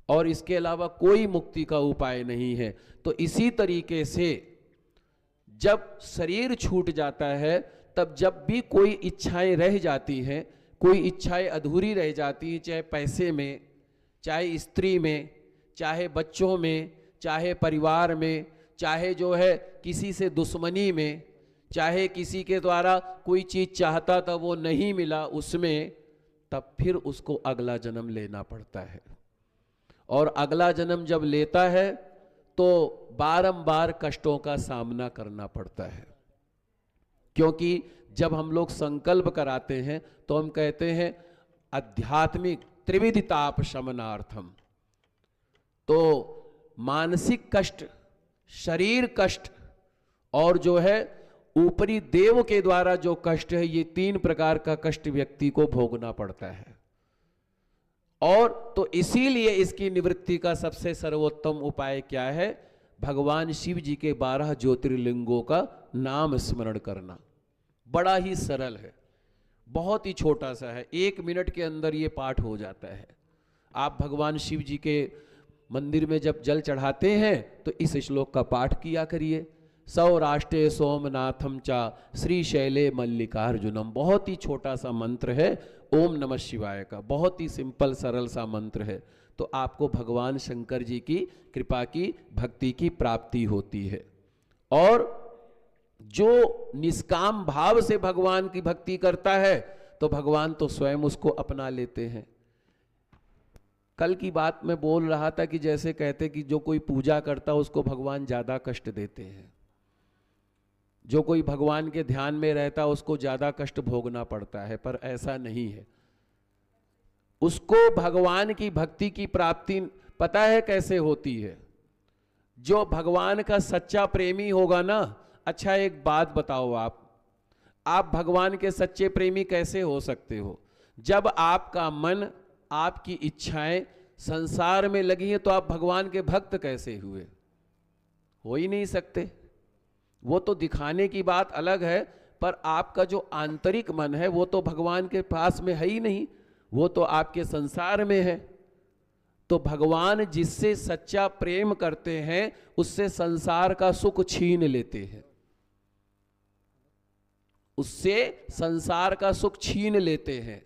और इसके अलावा कोई मुक्ति का उपाय नहीं है। तो इसी तरीके से जब शरीर छूट जाता है, तब जब भी कोई इच्छाएं रह जाती हैं, कोई इच्छाएं अधूरी रह जाती हैं, चाहे पैसे में, चाहे स्त्री में, चाहे बच्चों में, चाहे परिवार में, चाहे जो है किसी से दुश्मनी में, चाहे किसी के द्वारा कोई चीज़ चाहता था वो नहीं मिला उसमें, तब फिर उसको अगला जन्म लेना पड़ता है। और अगला जन्म जब लेता है तो बारंबार कष्टों का सामना करना पड़ता है। क्योंकि जब हम लोग संकल्प कराते हैं तो हम कहते हैं आध्यात्मिक त्रिविध ताप शमनार्थम। तो मानसिक कष्ट, शरीर कष्ट और जो है ऊपरी देव के द्वारा जो कष्ट है, ये 3 प्रकार का कष्ट व्यक्ति को भोगना पड़ता है। और तो इसीलिए इसकी निवृत्ति का सबसे सर्वोत्तम उपाय क्या है? भगवान शिव जी के 12 ज्योतिर्लिंगों का नाम स्मरण करना। बड़ा ही सरल है, बहुत ही छोटा सा है, 1 मिनट के अंदर ये पाठ हो जाता है। आप भगवान शिव जी के मंदिर में जब जल चढ़ाते हैं तो इस श्लोक का पाठ किया करिए। सौराष्ट्रे सोमनाथम चा श्रीशैले मल्लिकार्जुनम। बहुत ही छोटा सा मंत्र है ओम नमः शिवाय का, बहुत ही सिंपल सरल सा मंत्र है। तो आपको भगवान शंकर जी की कृपा की, भक्ति की प्राप्ति होती है। और जो निष्काम भाव से भगवान की भक्ति करता है तो भगवान तो स्वयं उसको अपना लेते हैं। कल की बात मैं बोल रहा था कि जैसे कहते कि जो कोई पूजा करता उसको भगवान ज्यादा कष्ट देते हैं, जो कोई भगवान के ध्यान में रहता उसको ज्यादा कष्ट भोगना पड़ता है, पर ऐसा नहीं है। उसको भगवान की भक्ति की प्राप्ति पता है कैसे होती है? जो भगवान का सच्चा प्रेमी होगा ना। अच्छा एक बात बताओ, आप भगवान के सच्चे प्रेमी कैसे हो सकते हो? जब आपका मन, आपकी इच्छाएं संसार में लगी हैं तो आप भगवान के भक्त कैसे हुए? हो ही नहीं सकते। वो तो दिखाने की बात अलग है, पर आपका जो आंतरिक मन है वो तो भगवान के पास में है ही नहीं, वो तो आपके संसार में है। तो भगवान जिससे सच्चा प्रेम करते हैं उससे संसार का सुख छीन लेते हैं, उससे संसार का सुख छीन लेते हैं,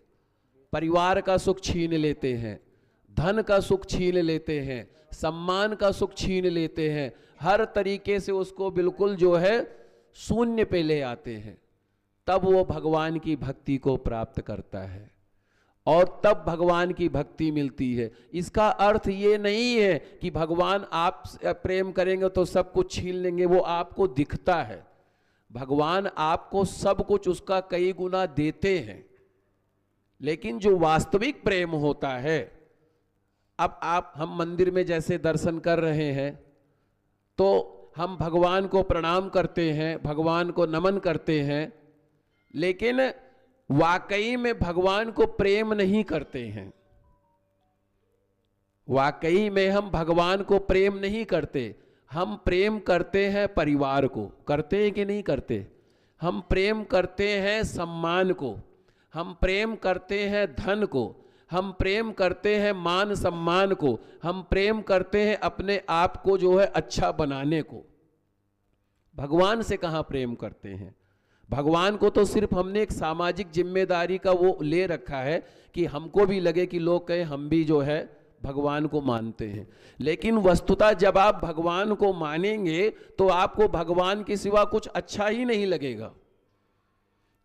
परिवार का सुख छीन लेते हैं, धन का सुख छीन लेते हैं, सम्मान का सुख छीन लेते हैं, हर तरीके से उसको बिल्कुल जो है शून्य पे ले आते हैं। तब वो भगवान की भक्ति को प्राप्त करता है और तब भगवान की भक्ति मिलती है। इसका अर्थ ये नहीं है कि भगवान आप प्रेम करेंगे तो सब कुछ छीन लेंगे, वो आपको दिखता है। भगवान आपको सब कुछ उसका कई गुना देते हैं, लेकिन जो वास्तविक प्रेम होता है, अब हम मंदिर में जैसे दर्शन कर रहे हैं तो हम भगवान को प्रणाम करते हैं, भगवान को नमन करते हैं, लेकिन वाकई में भगवान को प्रेम नहीं करते हैं। वाकई में हम भगवान को प्रेम नहीं करते। हम प्रेम करते हैं परिवार को, करते हैं कि नहीं करते? हम प्रेम करते हैं सम्मान को, हम प्रेम करते हैं धन को, हम प्रेम करते हैं मान सम्मान को, हम प्रेम करते हैं अपने आप को जो है अच्छा बनाने को। भगवान से कहाँ प्रेम करते हैं? भगवान को तो सिर्फ हमने एक सामाजिक जिम्मेदारी का वो ले रखा है कि हमको भी लगे कि लोग कहें हम भी जो है भगवान को मानते हैं। लेकिन वस्तुतः जब आप भगवान को मानेंगे तो आपको भगवान के सिवा कुछ अच्छा ही नहीं लगेगा।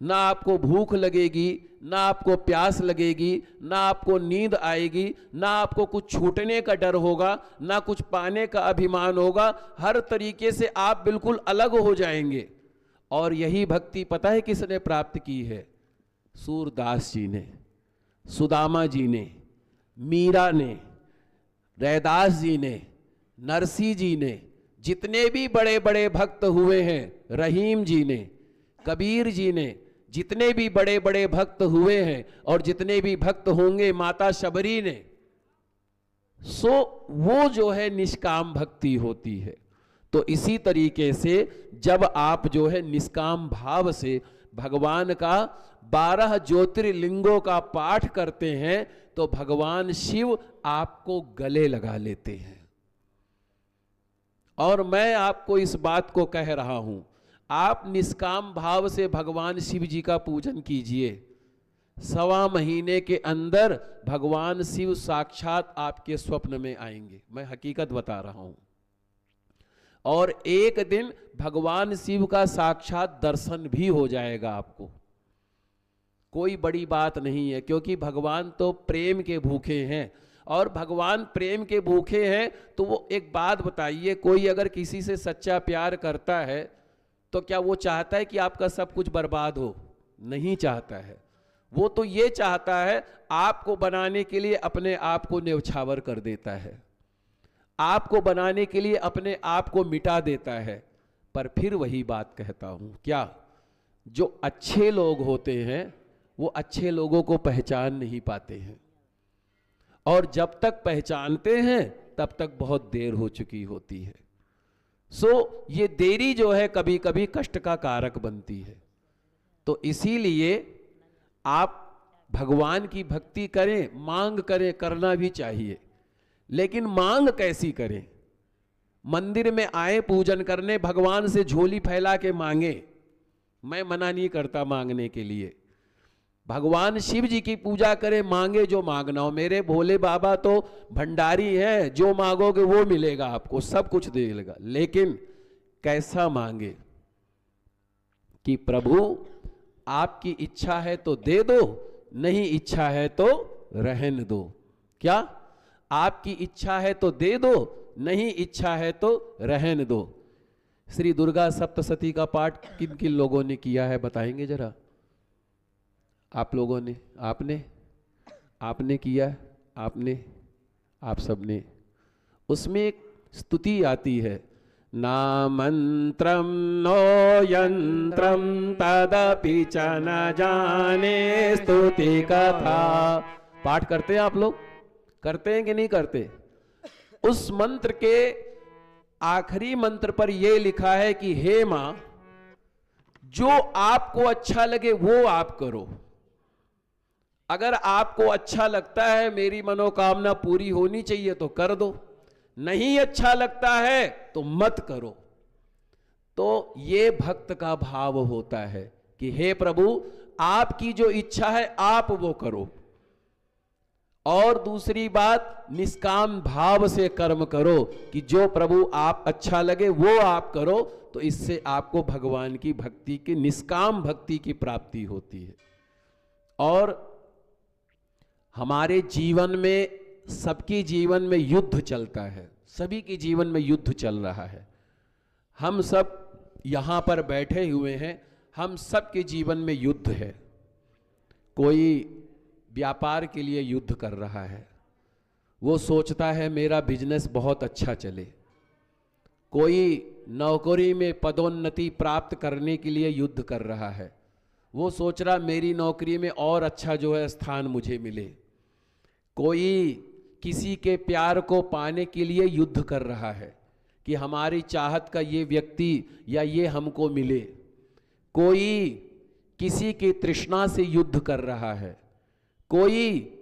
ना आपको भूख लगेगी, ना आपको प्यास लगेगी, ना आपको नींद आएगी, ना आपको कुछ छूटने का डर होगा, ना कुछ पाने का अभिमान होगा। हर तरीके से आप बिल्कुल अलग हो जाएंगे। और यही भक्ति पता है किसने प्राप्त की है? सूरदास जी ने, सुदामा जी ने, मीरा ने, रैदास जी ने, नरसी जी ने, जितने भी बड़े बड़े भक्त हुए हैं, रहीम जी ने, कबीर जी ने, जितने भी बड़े बड़े भक्त हुए हैं और जितने भी भक्त होंगे, माता शबरी ने, सो वो जो है निष्काम भक्ति होती है। तो इसी तरीके से जब आप जो है निष्काम भाव से भगवान का 12 ज्योतिर्लिंगों का पाठ करते हैं तो भगवान शिव आपको गले लगा लेते हैं। और मैं आपको इस बात को कह रहा हूं, आप निष्काम भाव से भगवान शिव जी का पूजन कीजिए, 1.25 महीने के अंदर भगवान शिव साक्षात आपके स्वप्न में आएंगे। मैं हकीकत बता रहा हूं। और एक दिन भगवान शिव का साक्षात दर्शन भी हो जाएगा आपको। कोई बड़ी बात नहीं है, क्योंकि भगवान तो प्रेम के भूखे हैं। और भगवान प्रेम के भूखे हैं तो वो एक बात बताइए, कोई अगर किसी से सच्चा प्यार करता है तो क्या वो चाहता है कि आपका सब कुछ बर्बाद हो? नहीं चाहता है। वो तो ये चाहता है आपको बनाने के लिए अपने आप को न्यौछावर कर देता है, आपको बनाने के लिए अपने आप को मिटा देता है। पर फिर वही बात कहता हूं, क्या जो अच्छे लोग होते हैं वो अच्छे लोगों को पहचान नहीं पाते हैं, और जब तक पहचानते हैं तब तक बहुत देर हो चुकी होती है। ये देरी जो है कभी कभी कष्ट का कारक बनती है। तो इसीलिए आप भगवान की भक्ति करें, मांग करें, करना भी चाहिए, लेकिन मांग कैसी करें? मंदिर में आए पूजन करने, भगवान से झोली फैला के मांगे, मैं मना नहीं करता मांगने के लिए। भगवान शिव जी की पूजा करें, मांगे जो मांगना हो। मेरे भोले बाबा तो भंडारी हैं, जो मांगोगे वो मिलेगा आपको, सब कुछ देगा। लेकिन कैसा मांगे कि प्रभु आपकी इच्छा है तो दे दो, नहीं इच्छा है तो रहने दो। क्या आपकी इच्छा है तो दे दो, नहीं इच्छा है तो रहने दो। श्री दुर्गा सप्तशती का पाठ किन किन लोगों ने किया है बताएंगे जरा? आप लोगों ने? आपने किया? आप सबने? उसमें एक स्तुति आती है, ना मंत्रम नो यंत्रम तदपि च न जाने स्तुति कथा। पाठ करते हैं आप लोग? करते हैं कि नहीं करते? उस मंत्र के आखिरी मंत्र पर यह लिखा है कि हे मां, जो आपको अच्छा लगे वो आप करो। अगर आपको अच्छा लगता है, मेरी मनोकामना पूरी होनी चाहिए तो कर दो, नहीं अच्छा लगता है तो मत करो। तो ये भक्त का भाव होता है कि हे प्रभु, आपकी जो इच्छा है आप वो करो। और दूसरी बात, निष्काम भाव से कर्म करो कि जो प्रभु आप अच्छा लगे वो आप करो। तो इससे आपको भगवान की भक्ति की, निष्काम भक्ति की प्राप्ति होती है। और हमारे जीवन में, सबके जीवन में युद्ध चलता है, सभी के जीवन में युद्ध चल रहा है। हम सब यहां पर बैठे हुए हैं, हम सब के जीवन में युद्ध है। कोई व्यापार के लिए युद्ध कर रहा है, वो सोचता है मेरा बिजनेस बहुत अच्छा चले। कोई नौकरी में पदोन्नति प्राप्त करने के लिए युद्ध कर रहा है, वो सोच रहा मेरी नौकरी में और अच्छा जो है स्थान मुझे मिले। कोई किसी के प्यार को पाने के लिए युद्ध कर रहा है कि हमारी चाहत का ये व्यक्ति या ये हमको मिले। कोई किसी की तृष्णा से युद्ध कर रहा है, कोई